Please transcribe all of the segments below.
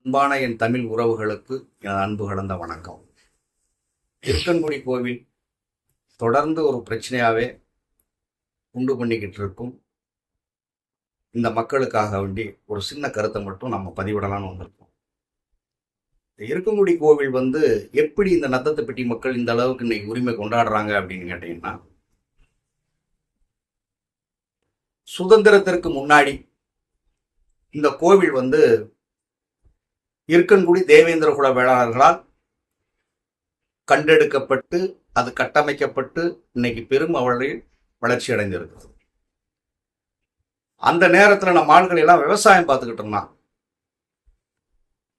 அன்பான என் தமிழ் உறவுகளுக்கு என் அன்பு கலந்த வணக்கம். இருக்கன்குடி கோவில் தொடர்ந்து ஒரு பிரச்சனையாகவே உண்டு பண்ணிக்கிட்டு இருக்கும். இந்த மக்களுக்காக வேண்டி ஒரு சின்ன கருத்தை மட்டும் நம்ம பதிவிடலான்னு வந்திருக்கோம். இருக்கன்குடி கோவில் எப்படி இந்த நத்தத்தை பெட்டி மக்கள் இந்த அளவுக்கு இன்னைக்கு உரிமை கொண்டாடுறாங்க அப்படின்னு கேட்டீங்கன்னா, சுதந்திரத்திற்கு முன்னாடி இந்த கோவில் இருக்கன்குடி தேவேந்திர குல வேளாளர்களால் கண்டெடுக்கப்பட்டு அது கட்டமைக்கப்பட்டு இன்னைக்கு பெரும் அளவில் வளர்ச்சி அடைந்திருக்கிறது. அந்த நேரத்தில் நம்ம ஆட்கள் எல்லாம் விவசாயம் பார்த்துக்கிட்டு இருந்தான்.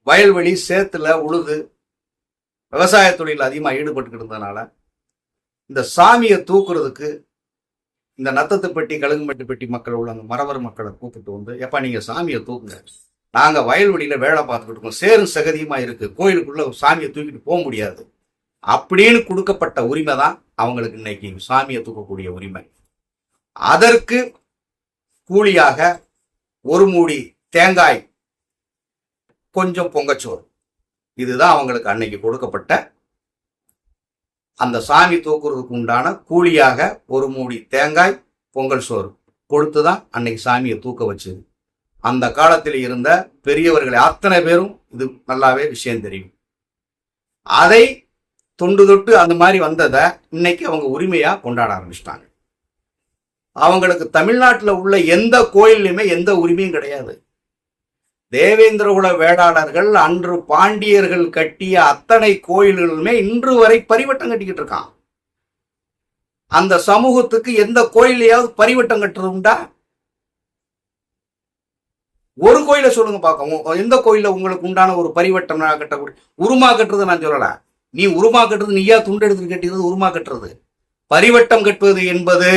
வயல்வெளி சேத்துல உழுது விவசாய தொழில் அதிகமாக ஈடுபட்டுக்கிட்டு இருந்ததுனால இந்த சாமியை தூக்குறதுக்கு இந்த நத்தத்து பெட்டி கழுகுமெட்டு பெட்டி மக்கள் உள்ள அந்த மறவர் மக்களை கூப்பிட்டு எப்ப நீங்க சாமியை தூக்குங்க, நாங்க வயல்வெளியில வேலை பார்த்துக்கிட்டு இருக்கோம், சேரும் சகதியுமா இருக்கு, கோயிலுக்குள்ள சாமியை தூக்கிட்டு போக முடியாது அப்படின்னு கொடுக்கப்பட்ட உரிமை தான் அவங்களுக்கு இன்னைக்கு சாமியை தூக்கக்கூடிய உரிமை. அதற்கு கூலியாக ஒரு மூடி தேங்காய், கொஞ்சம் பொங்கச்சோறு, இதுதான் அவங்களுக்கு அன்னைக்கு கொடுக்கப்பட்ட அந்த சாமி தூக்குறதுக்கு உண்டான கூலியாக ஒரு மூடி தேங்காய் பொங்கல் சோறு கொடுத்துதான் அன்னைக்கு சாமியை தூக்க வச்சது. அந்த காலத்தில் இருந்த பெரியவர்களை அத்தனை பேரும் இது நல்லாவே விஷயம் தெரியும். அதை தொண்டு தொட்டு அந்த மாதிரி வந்ததை இன்னைக்கு அவங்க உரிமையா கொண்டாட ஆரம்பிச்சிட்டாங்க. அவங்களுக்கு தமிழ்நாட்டில் உள்ள எந்த கோயிலுமே எந்த உரிமையும் கிடையாது. தேவேந்திரகுல வேளாளர்கள் அன்று பாண்டியர்கள் கட்டிய அத்தனை கோயில்களுமே இன்று வரை பரிவட்டம் கட்டிக்கிட்டு இருக்கான். அந்த சமூகத்துக்கு எந்த கோயிலையாவது பரிவட்டம் கட்டுறதுண்டா? ஒரு கோயிலை சொல்லுங்க பார்க்கவும். எந்த கோயில உங்களுக்கு உண்டான ஒரு பரிவட்டம் கட்டக்கூடிய உருமா கட்டுறது நான் சொல்லல. நீ உருமா கட்டுறது நீயா துண்டு எடுத்து கட்டிடுறது உருமா கட்டுறது. பரிவட்டம் கட்டுவது என்பது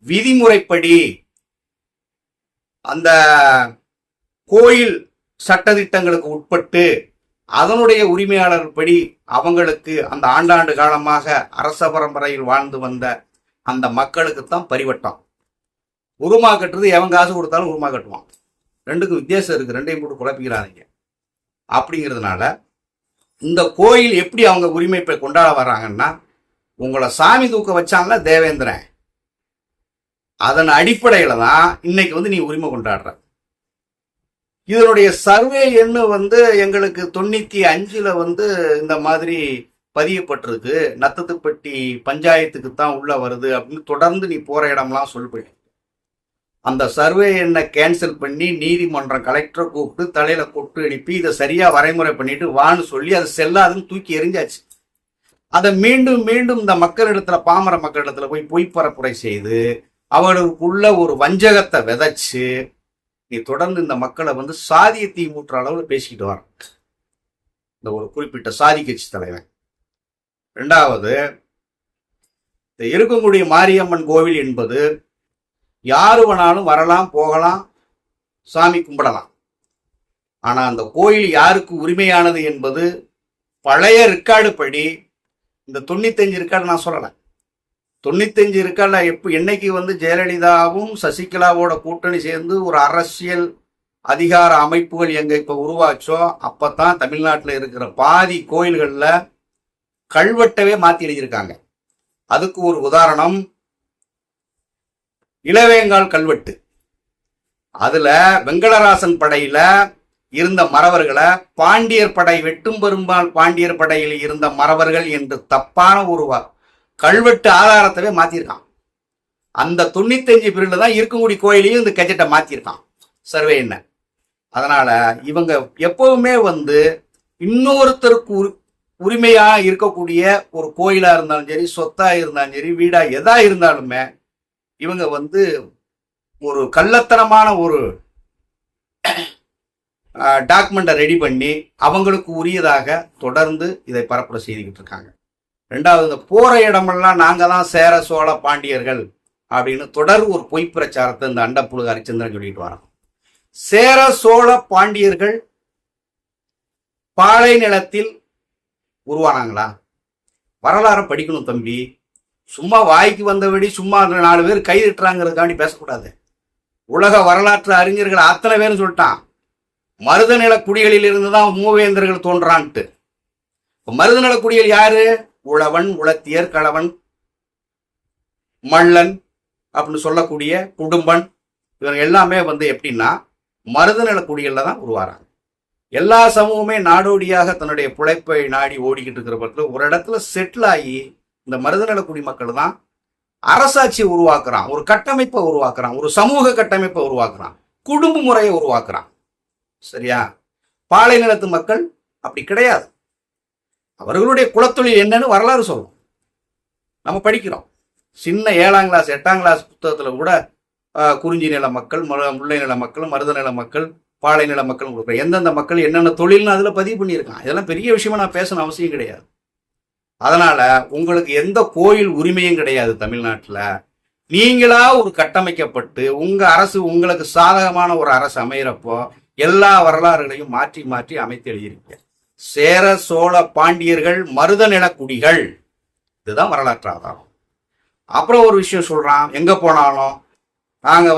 விதிமுறைப்படி அந்த கோயில் சட்டதிட்டங்களுக்கு உட்பட்டு அதனுடைய உரிமையாளர் படி அவங்களுக்கு அந்த ஆண்டாண்டு காலமாக அரச பரம்பரையில் வாழ்ந்து வந்த அந்த மக்களுக்கு தான் பரிவட்டம். உருமா கட்டுறது எவன் காசு கொடுத்தாலும் உருமா கட்டுவான். ரெண்டுக்கும் வித்தியாசம் இருக்கு, ரெண்டையும் போட்டு குழப்பிக்கிறாங்க. அப்படிங்கிறதுனால இந்த கோயில் எப்படி அவங்க உரிமை கொண்டாட வர்றாங்கன்னா, உங்களை சாமி தூக்க வச்சான்ல தேவேந்திரன், அதன் அடிப்படையில தான் இன்னைக்கு நீ உரிமை கொண்டாடுற. இதனுடைய சர்வே எண்ணு எங்களுக்கு 95 இந்த மாதிரி பதியப்பட்டிருக்கு. நத்தத்துப்பட்டி பஞ்சாயத்துக்கு தான் உள்ள வருது அப்படின்னு தொடர்ந்து நீ போற இடம்லாம் சொல்லிப்படி அந்த சர்வே எண்ணை கேன்சல் பண்ணி நீதிமன்றம் கலெக்டரை கூப்பிட்டு தலையில கொட்டு அனுப்பி இதை சரியா வரைமுறை பண்ணிட்டு வான்னு சொல்லி அதை செல்லாதுன்னு தூக்கி எறிஞ்சாச்சு. அதை மீண்டும் மீண்டும் இந்த மக்களிடத்துல, பாமர மக்களிடத்துல போய் பொய்ப்பரப்புரை செய்து அவர்களுக்குள்ள ஒரு வஞ்சகத்தை விதைச்சு நீ தொடர்ந்து இந்த மக்களை சாதிய தீ மூட்டுற அளவுல பேசிக்கிட்டு வர இந்த ஒரு குறிப்பிட்ட சாதி கட்சி தலைவன். ரெண்டாவது, இந்த இருக்கக்கூடிய மாரியம்மன் கோவில் என்பது யாரு வேணாலும் வரலாம், போகலாம், சாமி கும்பிடலாம். ஆனா அந்த கோயில் யாருக்கு உரிமையானது என்பது பழைய ரெக்கார்டு படி இந்த 95 ரெக்கார்டு நான் சொல்லலை. 95 ரெக்கார்டில் என்னைக்கு ஜெயலலிதாவும் சசிகலாவோட கூட்டணி சேர்ந்து ஒரு அரசியல் அதிகார அமைப்புகள் எங்க இப்ப உருவாச்சோ அப்பதான் தமிழ்நாட்டில் இருக்கிற பாதி கோயில்களில் கல்வெட்டவே மாத்தி எழுதியிருக்காங்க. அதுக்கு ஒரு உதாரணம் இளவேங்கால் கல்வெட்டு. அதுல வெங்கடராசன் படையில இருந்த மறவர்களை பாண்டியர் படை, வெட்டும் பெரும்பால் பாண்டியர் படையில் இருந்த மறவர்கள் என்று தப்பான ஒரு கல்வெட்டு ஆதாரத்தவே மாத்திருக்கான். அந்த 95 பீரியட்ல தான் இருக்கக்கூடிய கோயிலையும் இந்த கெஜெட்டை மாத்திருக்கான் சர்வே என்ன. அதனால இவங்க எப்பவுமே இன்னொருத்தருக்கு உரிமையா இருக்கக்கூடிய ஒரு கோயிலா இருந்தாலும் சரி, சொத்தா இருந்தாலும் சரி, வீடா எதா இருந்தாலுமே இவங்க ஒரு கள்ளத்தனமான ஒரு டாக்குமெண்ட்டை ரெடி பண்ணி அவங்களுக்கு உரியதாக தொடர்ந்து இதை பரப்புரை செய்துக்கிட்டு இருக்காங்க. ரெண்டாவது, இந்த போற இடமெல்லாம் நாங்க தான் சேர சோழ பாண்டியர்கள் அப்படின்னு தொடர் ஒரு பொய் பிரச்சாரத்தை இந்த அண்டப்புழு ஹரிச்சந்திரன் சொல்லிட்டு வரோம். சேர சோழ பாண்டியர்கள் பாலை நிலத்தில் உருவானாங்களா? வரலாறை படிக்கணும் தம்பி. சும்மா வாய்க்கு வந்தபடி சும்மா 4 பேர் கைதிட்டுறாங்கிறதுக்காண்டி பேசக்கூடாது. உலக வரலாற்று அறிஞர்கள் அத்தனை பேரும் சொல்லிட்டான், மருதநில குடிகளில் இருந்துதான் மூவேந்தர்கள் தோன்றான்ட்டு. மருதநில குடிகள் யாரு? உழவன், உலத்தியர், களவன், மள்ளன் அப்படின்னு சொல்லக்கூடிய குடும்பன், இவங்க எல்லாமே எப்படின்னா மருதநில குடிகள்ல தான் உருவாராங்க. எல்லா சமூகமே நாடோடியாக தன்னுடைய பிழைப்பை நாடி ஓடிக்கிட்டு இருக்கிற பட்சத்தில் ஒரு இடத்துல செட்டில் ஆகி இந்த மருதநில குடிமக்கள் தான் அரசாட்சியை உருவாக்குறான், ஒரு கட்டமைப்பை உருவாக்குறான், ஒரு சமூக கட்டமைப்பை உருவாக்குறான், குடும்ப முறையை உருவாக்குறான். சரியா? பாலை நிலத்து மக்கள் அப்படி கிடையாது. அவர்களுடைய குலத்தொழில் என்னன்னு வரலாறு சொல்லும், நம்ம படிக்கிறோம். சின்ன 7ஆம் கிளாஸ் 8ஆம் கிளாஸ் புத்தகத்தில் கூட குறிஞ்சி நில மக்கள், முல்லை நில மக்கள், மருத நில மக்கள், பாலை நில மக்கள் கொடுக்குறேன். எந்தெந்த மக்கள் என்னென்ன தொழில்னு அதில் பதிவு பண்ணியிருக்கான். இதெல்லாம் பெரிய விஷயமா நான் பேசணும் அவசியம் கிடையாது. அதனால உங்களுக்கு எந்த கோயில் உரிமையும் கிடையாது தமிழ்நாட்டில். நீங்களா ஒரு கட்டமைக்கப்பட்டு உங்க அரசு உங்களுக்கு சாதகமான ஒரு அரசு அமைகிறப்போ எல்லா வரலாறுகளையும் மாற்றி மாற்றி அமைத்து எழுதியிருக்க. சேர, சோழ, பாண்டியர்கள் மருதநில குடிகள், இதுதான் வரலாற்று ஆதாரம். அப்புறம் ஒரு விஷயம் சொல்றான், எங்க போனாலும் நாங்க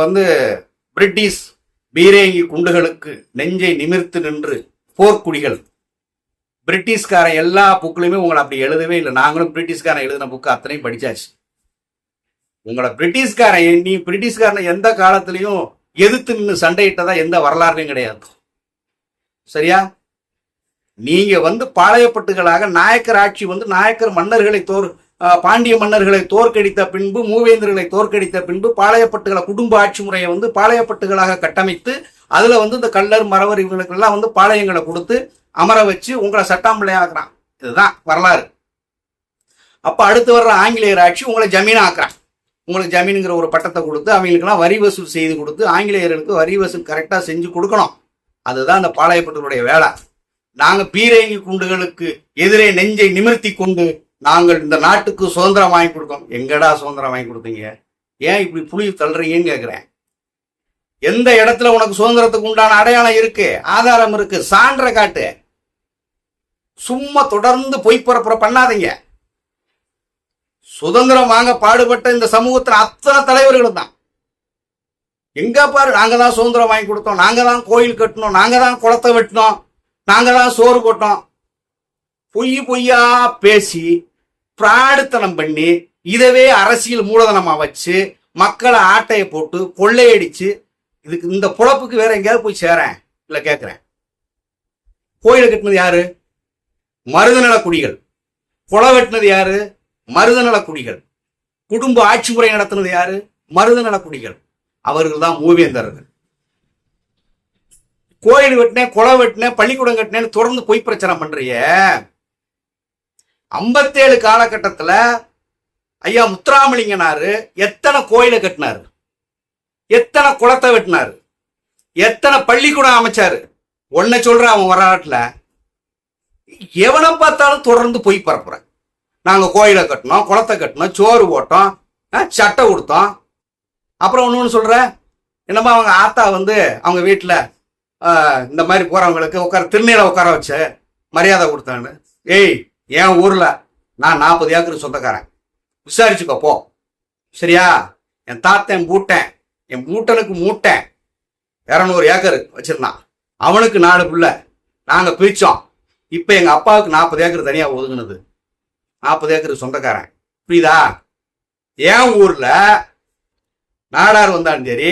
பிரிட்டிஷ் பீரங்கி குண்டுகளுக்கு நெஞ்சை நிமிர்த்து நின்று போர்க்குடிகள். பிரிட்டிஷ்காரன் எல்லா புக்லையுமே உங்களை அப்படி எழுதவே இல்லை. நாங்களும் பிரிட்டிஷ்காரன் எழுதின புக்கு அத்தனையும் படிச்சாச்சு. உங்களை பிரிட்டிஷ்காரனை எந்த காலத்திலையும் எதிர்த்து நின்று சண்டையிட்டதா எந்த வரலாறுலையும் கிடையாது. சரியா? நீங்க பாளையப்பட்டுகளாக நாயக்கர் ஆட்சி நாயக்கர் மன்னர்களை பாண்டிய மன்னர்களை தோற்கடித்த பின்பு, மூவேந்தர்களை தோற்கடித்த பின்பு பாளையப்பட்டுகளை குடும்ப ஆட்சி முறையை பாளையப்பட்டுகளாக கட்டமைத்து அதுல இந்த கள்ளர், மறவர் இவங்களுக்கெல்லாம் பாளையங்களை கொடுத்து அமர வச்சு உங்களை சட்டாம்பிள்ளை ஆக்குறான். இதுதான் வரலாறு. அப்ப அடுத்து வர்ற ஆங்கிலேயர் ஆட்சி உங்களை ஜமீன் ஆக்குறான். உங்களுக்கு ஜமீனுங்கிற ஒரு பட்டத்தை கொடுத்து அவங்களுக்கெல்லாம் வரி வசூல் செய்து கொடுத்து ஆங்கிலேயர்களுக்கு வரி வசூல் கரெக்டா செஞ்சு கொடுக்கணும். அதுதான் அந்த பாளையப்பட்டுகளுடைய வேலை. நாங்க பீரங்கி குண்டுகளுக்கு எதிரே நெஞ்சை நிமிர்த்தி கொண்டு நாங்கள் இந்த நாட்டுக்கு சுதந்திரம் வாங்கி கொடுத்தோம். எங்கடா சுதந்திரம் வாங்கி கொடுத்தீங்க? ஏன் இப்படி புளி தள்ளுறீங்கன்னு கேட்கிறேன். எந்த இடத்துல உனக்கு சுதந்திரத்துக்கு உண்டான அடையாளம் இருக்கு, ஆதாரம் இருக்கு, சான்ற காட்டு. சும்மா தொடர்ந்து பொய்ப்பரப்புற பண்ணாதீங்க. சுதந்திரம் வாங்க பாடுபட்ட இந்த சமூகத்தில் அத்தனை தலைவர்களும் தான். எங்க பாரு, நாங்க தான் சுதந்திரம் வாங்கி கொடுத்தோம், நாங்க தான் கோயில் கட்டணும், நாங்க தான் குளத்தை வெட்டினோம், நாங்க தான் சோறு போட்டோம். பொய்யா பேசி பிராடுத்தனம் பண்ணி இதவே அரசியல் மூலதனமா வச்சு மக்களை ஆட்டையை போட்டு கொள்ளையடிச்சு இதுக்கு இந்த பொழப்புக்கு வேற எங்கேயாவது போய் சேரேன் இல்ல கேட்கிறேன். கோயிலை கட்டினது யாரு? மருதநில குடிகள். கொலை வெட்டினது யாரு? மருதநில குடிகள். குடும்ப ஆட்சி முறை நடத்தினது யாரு? மருதநில குடிகள். அவர்கள் தான் மூவேந்தர்கள். கோயில் வெட்டினேன், கொலை வெட்டினேன், பள்ளிக்கூடம் கட்டினேன்னு தொடர்ந்து பொய் பிரச்சனை பண்றிய. 57 காலகட்டத்துல ஐயா முத்துராமலிங்கனாரு எத்தனை கோயிலை கட்டினாரு, எத்தனை குளத்தை வெட்டினாரு, எத்தனை பள்ளிக்கூடம் அமைச்சாரு? ஒன்ன சொல்ற அவன் வரலாற்றுல எவனை பார்த்தாலும் தொடர்ந்து பொய் பரப்புற. நாங்க கோயிலை கட்டினோம், குளத்தை கட்டினோம், சோறு போட்டோம், சட்டை கொடுத்தோம். அப்புறம் ஒண்ணு சொல்ற, என்னமா அவங்க ஆத்தா அவங்க வீட்டுல இந்த மாதிரி போறவங்களுக்கு திருநீரை உட்கார வச்சு மரியாதை கொடுத்தான்னு. ஏய், என் ஊர்ல நான் 40 ஏக்கர் சொந்தக்காரன், விசாரிச்சுக்கோ போ. சரியா? என் தாத்தன் பூட்டேன், என் மூட்டனுக்கு மூட்டேன் 200 ஏக்கர் வச்சிருந்தான். அவனுக்கு 4 புள்ள, நாங்க பிரிச்சோம். இப்ப எங்க அப்பாவுக்கு 40 ஏக்கர் தனியா ஒதுங்கினது. 40 ஏக்கர் சொந்தக்காரன். புரியுதா? என் ஊர்ல நாடார் வந்தாலும் சரி,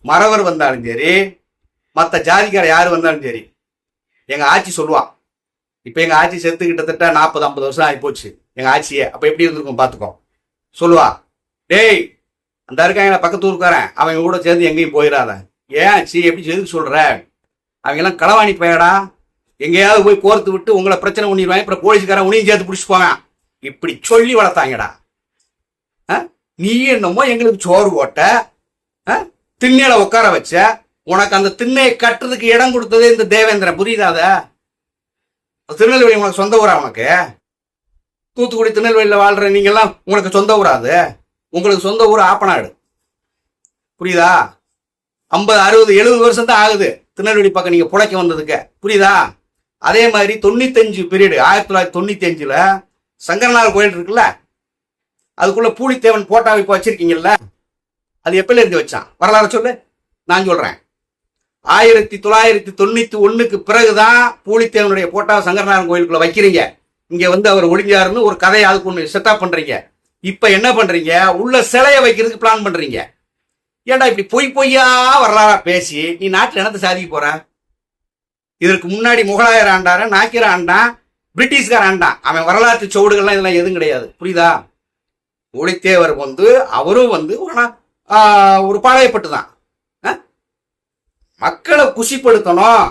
மறவர் வந்தாலும் சரி, மற்ற ஜாதிக்கார யாரு வந்தாலும் சரி, எங்க ஆட்சி சொல்லுவான். இப்ப எங்க ஆட்சி செத்து கிட்டத்தட்ட 40-50 வருஷம் ஆகி போச்சு எங்க ஆட்சியே. அப்ப எப்படி இருந்திருக்கும் பாத்துக்கோ. சொல்லுவா, டேய் அந்த இருக்காங்க பக்கத்து ஊருக்காரன், அவங்க கூட சேர்ந்து எங்கேயும் போயிடாத. ஏன் ஆச்சு எப்படி எதுக்கு சொல்ற? அவங்க எல்லாம் களவாணி போயடா, எங்கேயாவது போய் கோர்த்து விட்டு உங்களை பிரச்சனை பண்ணிடுவாங்க, அப்புறம் போலீஸ்காரன் உனியும் சேர்த்து பிடிச்சிட்டு போவேன். இப்படி சொல்லி வளர்த்தாங்கடா. நீ என்னமோ எங்களுக்கு சோறு போட்ட, திண்ணையில உட்கார வச்ச, உனக்கு அந்த திண்ணையை கட்டுறதுக்கு இடம் கொடுத்ததே இந்த தேவேந்திரன். புரியுதாத? திருநெல்வேலி உனக்கு சொந்த ஊரா? உனக்கு தூத்துக்குடி திருநெல்வேலியில் வாழ்ற நீங்க எல்லாம் உங்களுக்கு சொந்த ஊராது? உங்களுக்கு சொந்த ஊர் ஆப்பநாடு. புரியுதா? 50, 60, 70 வருஷம் தான் ஆகுது திருநெல்வேலி பக்கம் நீங்க புழைக்க வந்ததுக்கு. புரியுதா? அதே மாதிரி 95 பீரியடு 1995ல சங்கரநாதர் கோயில் இருக்குல்ல, அதுக்குள்ள பூலித்தேவன் போட்டா இப்ப வச்சிருக்கீங்கல்ல, அது எப்பல இருந்து வச்சான்? வரலாறு சொல்லு, நான் சொல்றேன். 1991 பிறகுதான் பூலித்தேவனுடைய போட்டா சங்கரநாதன் கோயிலுக்குள்ள வைக்கிறீங்க. இங்க அவர் ஒளிஞ்சாருன்னு ஒரு கதையை அதுக்கு ஒண்ணு செட்டப் பண்றீங்க. இப்ப என்ன பண்றீங்க, உள்ள சிலையை வைக்கிறதுக்கு பிளான் பண்றீங்க. ஏன்டா இப்படி பொய்யா வரலாறா பேசி நீ நாட்டில் என்னத்தை சாதிக்க போற? இதற்கு முன்னாடி முகலாயர் ஆண்டார, நாக்கிர ஆண்டான், பிரிட்டிஷ்கார ஆண்டான். அவன் வரலாற்று சோடுகள்லாம் இதெல்லாம் எதுவும் கிடையாது. புரியுதா? பூலித்தேவர் அவரும் ஒரு பாளையப்பட்டு தான். மக்களை குஷிப்படுத்தணும்,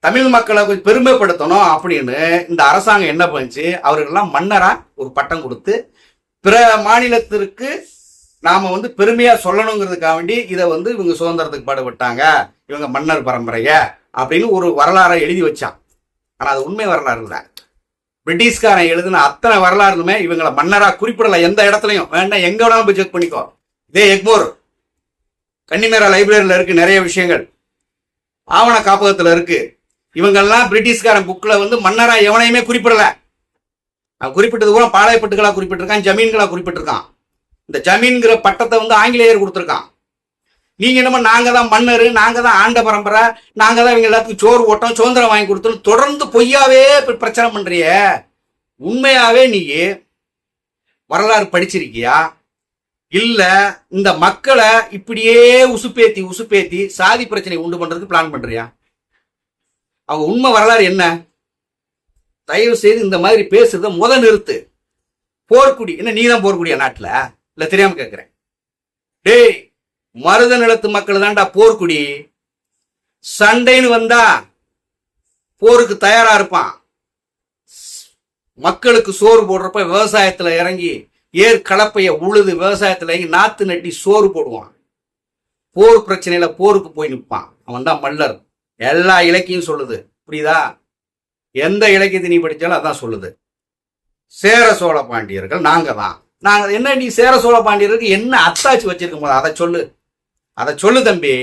தமிழ் மக்களை பெருமைப்படுத்தணும் அப்படின்னு இந்த அரசாங்கம் என்ன பண்ணுச்சு, அவர்களெல்லாம் மன்னரா ஒரு பட்டம் கொடுத்து பிற மாநிலத்திற்கு நாம பெருமையா சொல்லணுங்கிறதுக்காக வேண்டி இதை இவங்க சுதந்திரத்துக்கு பாடுபட்டாங்க, இவங்க மன்னர் பரம்பரைய அப்படின்னு ஒரு வரலாறை எழுதி வச்சான். ஆனா அது உண்மை வரலாறு இல்லை. பிரிட்டிஷ்காரன் எழுதின அத்தனை வரலாறுமே இவங்களை மன்னரா குறிப்பிடல எந்த இடத்துலையும். வேண்டாம், எங்க வேணாலும் போய் செக் பண்ணிக்கோ. இதே எக்மோர் கன்னிமேரா லைப்ரரியில இருக்கு நிறைய விஷயங்கள், ஆவண காப்பகத்துல இருக்கு. இவங்கெல்லாம் பிரிட்டிஷ்காரன் புக்ல மன்னரா எவனையுமே குறிப்பிடல. அவன் குறிப்பிட்டது கூட பாளையப்பட்டுகளா குறிப்பிட்டிருக்கான், ஜமீன்களா குறிப்பிட்டிருக்கான். இந்த ஜமீன்கிற பட்டத்தை ஆங்கிலேயர் கொடுத்துருக்கான். நீங்க என்னமோ நாங்க தான் மன்னர், நாங்க தான் ஆண்ட பரம்பரை, நாங்க தான் இவங்க எல்லாத்துக்கும் சோறு ஓட்டம், சுதந்திரம் வாங்கி கொடுத்தோம் தொடர்ந்து பொய்யாவே பிரச்சனை பண்றிய. உண்மையாவே நீ வரலாறு படிச்சிருக்கியா? இல்ல இந்த மக்களை இப்படியே உசுப்பேத்தி சாதி பிரச்சனை உண்டு பண்றதுக்கு பிளான் பண்றியா? அவங்க உண்மை வரலாறு என்ன? தயவு செய்து இந்த மாதிரி பேசுறத நிறுத்து. போர்க்குடி என்ன, நீதான் போர்க்குடியா நாட்டுல? இல்ல தெரியாம கேட்கிறேன். டேய், மருத நிலத்து மக்கள் தான்டா போர்க்குடி. சண்டைன்னு வந்தா போருக்கு தயாரா இருப்பான். மக்களுக்கு சோறு போடுறப்ப விவசாயத்துல இறங்கி ஏர் கலப்பைய உழுது விவசாயத்துல இறங்கி நாத்து நட்டி சோறு போடுவான். போர் பிரச்சனையில போருக்கு போய் நிற்பான். அவன் தான் மல்லர். எல்லா இலக்கியம் சொல்லுது. புரியுதா? எந்த இலக்கியத்தை நீ படிச்சாலும் அதான் சொல்லுது. சேர சோழ பாண்டியர்கள் நாங்க தான். நாங்க என்ன, நீ சேர சோழ பாண்டியர்களுக்கு என்ன அத்தாட்சி வச்சிருக்கும் போது அதை சொல்லு தம்பி.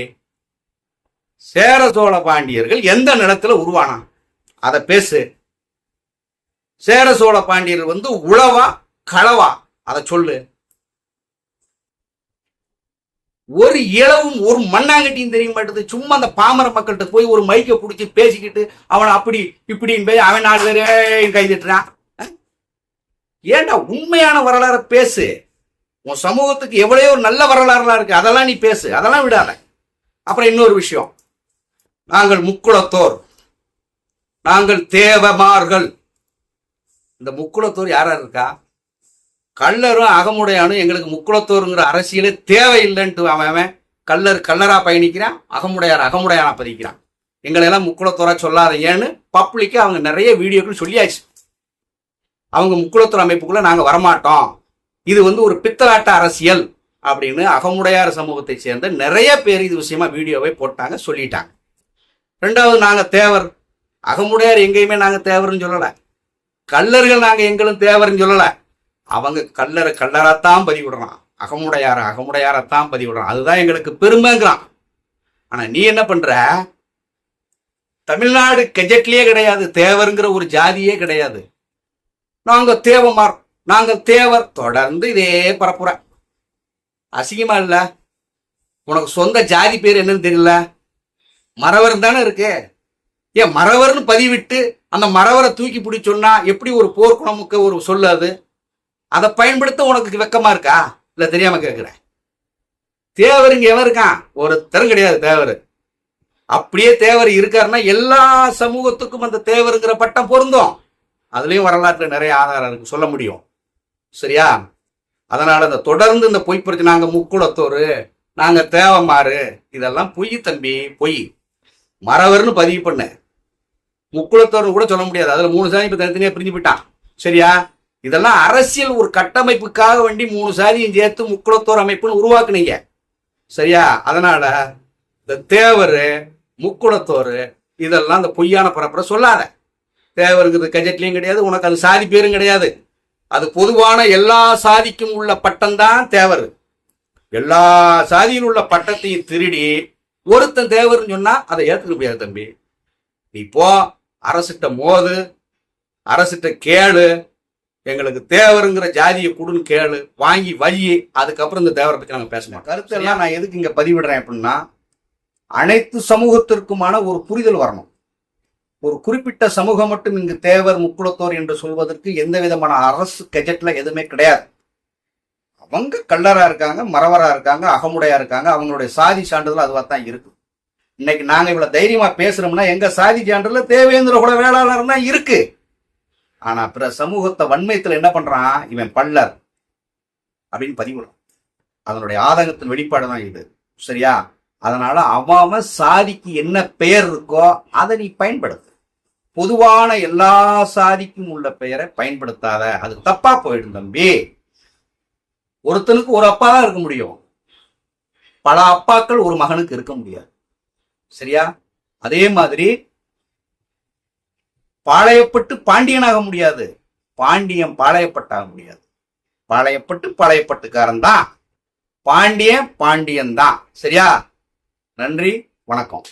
சேர சோழ பாண்டியர்கள் எந்த நிலத்துல உருவானா அதை பேசு. சேர சோழ பாண்டியர்கள் உழவா களவா அதை சொல்லு. ஒரு இளவும் ஒரு மண்ணாங்கட்டியும் தெரிய மாட்டேது. சும்மா அந்த பாமர மக்கள்கிட்ட போய் ஒரு மைக்கை பிடிச்சி பேசிக்கிட்டு அவனை அப்படி இப்படின்னு போய் அவன் 4 பேர் கைதிட்டுறான். ஏன்டா உண்மையான வரலாறு பேசு. உன் சமூகத்துக்கு எவ்வளோ ஒரு நல்ல வரலாறுலாம் இருக்கு, அதெல்லாம் நீ பேசு, அதெல்லாம் விடாத. அப்புறம் இன்னொரு விஷயம், நாங்கள் முக்குளத்தோர், நாங்கள் தேவமார்கள். இந்த முக்குளத்தோர் யாரா இருக்கா? கள்ளரும் அகமுடையானும் எங்களுக்கு முக்குளத்தோருங்கிற அரசியலே தேவையில்லைன்ட்டு அவன் கள்ளரா பயணிக்கிறான், அகமுடையானா பதிக்கிறான். எங்களை எல்லாம் முக்குளத்தோரா சொல்லாத ஏன்னு பப்ளிக்கு அவங்க நிறைய வீடியோக்கள் சொல்லியாச்சு. அவங்க முக்குளத்தோர் அமைப்புக்குள்ள நாங்க வரமாட்டோம், இது ஒரு பித்தலாட்ட அரசியல் அப்படின்னு அகமுடையார் சமூகத்தை சேர்ந்த நிறைய பேர் இது விஷயமா வீடியோவை போட்டாங்க, சொல்லிட்டாங்க. ரெண்டாவது, நாங்க தேவர். அகமுடையார் எங்கேயுமே நாங்க தேவர்னு சொல்லல, கள்ளர்கள் நாங்க எங்களும் தேவர்னு சொல்லல. அவங்க கள்ளராத்தான் பதிவிடுறான், அகமுடையாரத்தான் பதிவிடுறான். அதுதான் எங்களுக்கு பெருமைங்கிறான். ஆனா நீ என்ன பண்ற? தமிழ்நாடு கெஜெட்லயே கிடையாது, தேவருங்கிற ஒரு ஜாதியே கிடையாது. நாங்க தேவமார், நாங்க தேவர், தொடர்ந்து இதே பரப்புற. அசிங்கமா இல்ல? உனக்கு சொந்த ஜாதி பேர் என்னன்னு தெரியல? மறவர் தானே இருக்கு. ஏன் மறவர்னு பதிவிட்டு அந்த மறவரை தூக்கி பிடிச்சு சொன்னா எப்படி ஒரு போர்க்குணமுக்க ஒரு சொல்லு அது? அதை பயன்படுத்த உனக்கு வெக்கமா இருக்கா? இல்ல தெரியாம கேட்கிறேன். தேவர் இங்க எவன் இருக்கான்? ஒருத்தரும் கிடையாது தேவர். அப்படியே தேவர் இருக்காருன்னா எல்லா சமூகத்துக்கும் அந்த தேவருங்கிற பட்டம் பொருந்தும். அதுலயும் வரலாற்றுல நிறைய ஆதாரம் இருக்கு, சொல்ல முடியும். சரியா? அதனால இந்த தொடர்ந்து இந்த பொய் பிரச்சனை, நாங்க முக்குளத்தோரு, நாங்க தேவமாறு, இதெல்லாம் பொய் தம்பி, பொய். மறவர்னு பதிவு பண்ண, முக்குளத்தோர்னு கூட சொல்ல முடியாது. அதுல 3 சாதி இப்ப தனித்தனியா பிரிஞ்சு போயிட்டான். சரியா? இதெல்லாம் அரசியல் ஒரு கட்டமைப்புக்காக வேண்டி 3 சாதியும் சேர்த்து முக்குளத்தோர் அமைப்புன்னு உருவாக்குனீங்க. சரியா? அதனால இந்த தேவரு முக்குளத்தோரு இதெல்லாம் இந்த பொய்யான பரப்புரை சொல்லாத. தேவருங்கிறது கஜெட்லயும் கிடையாது, உனக்கு அது சாதி பேரும் கிடையாது. அது பொதுவான எல்லா சாதிக்கும் உள்ள பட்டம் தான் தேவர். எல்லா சாதியில் உள்ள பட்டத்தையும் திருடி ஒருத்தன் தேவர்னு சொன்னா அதை ஏத்துக்க முடியாது தம்பி. நீ போ, அரசிட்ட மோது, அரசிட்ட கேளு, எங்களுக்கு தேவருங்கிற ஜாதியை கொடுன்னு கேளு, வாங்கி வை. அதுக்கப்புறம் இந்த தேவரை பத்தி நாங்க பேச மாட்டோம். கருத்து எல்லாம் நான் எதுக்கு இங்க பதிவிடுறேன் அப்படின்னா, அனைத்து சமூகத்திற்குமான ஒரு புரிதல் வரணும். ஒரு குறிப்பிட்ட சமூகம் மட்டும் இங்கு தேவர் முக்குலத்தோர் என்று சொல்வதற்கு எந்த விதமான அரசு கெஜெட்ல எதுவுமே கிடையாது. அவங்க கல்லரா இருக்காங்க, மறவரா இருக்காங்க, அகமுடையா இருக்காங்க, அவங்களுடைய சாதி சான்றிதழ் அதுவா தான் இருக்கு. இன்னைக்கு நாங்க இவ்வளவு தைரியமா பேசுறோம்னா எங்க சாதி சான்றிதழ் தேவேந்திர குல வேளாளர் தான் இருக்கு. ஆனா பிற சமூகத்தை வன்மையத்துல என்ன பண்றான், இவன் பல்லர் அப்படின்னு பதிவிடும். அதனுடைய ஆதங்கத்தின் வெளிப்பாடு தான் இது. சரியா? அதனால அவன் சாதிக்கு என்ன பெயர் இருக்கோ அதை நீ பயன்படுத்து. பொதுவான எல்லா சாதிக்கும் உள்ள பெயரை பயன்படுத்தாத, அது தப்பா போயிடும் தம்பி. ஒருத்தனுக்கு ஒரு அப்பா தான் இருக்க முடியும், பல அப்பாக்கள் ஒரு மகனுக்கு இருக்க முடியாது. சரியா? அதே மாதிரி பாளையப்பட்டு பாண்டியனாக முடியாது, பாண்டியன் பாளையப்பட்டாக முடியாது. பாளையப்பட்டு பாளையப்பட்டுக்காரன் தான், பாண்டியன் பாண்டியன் தான். சரியா? நன்றி, வணக்கம்.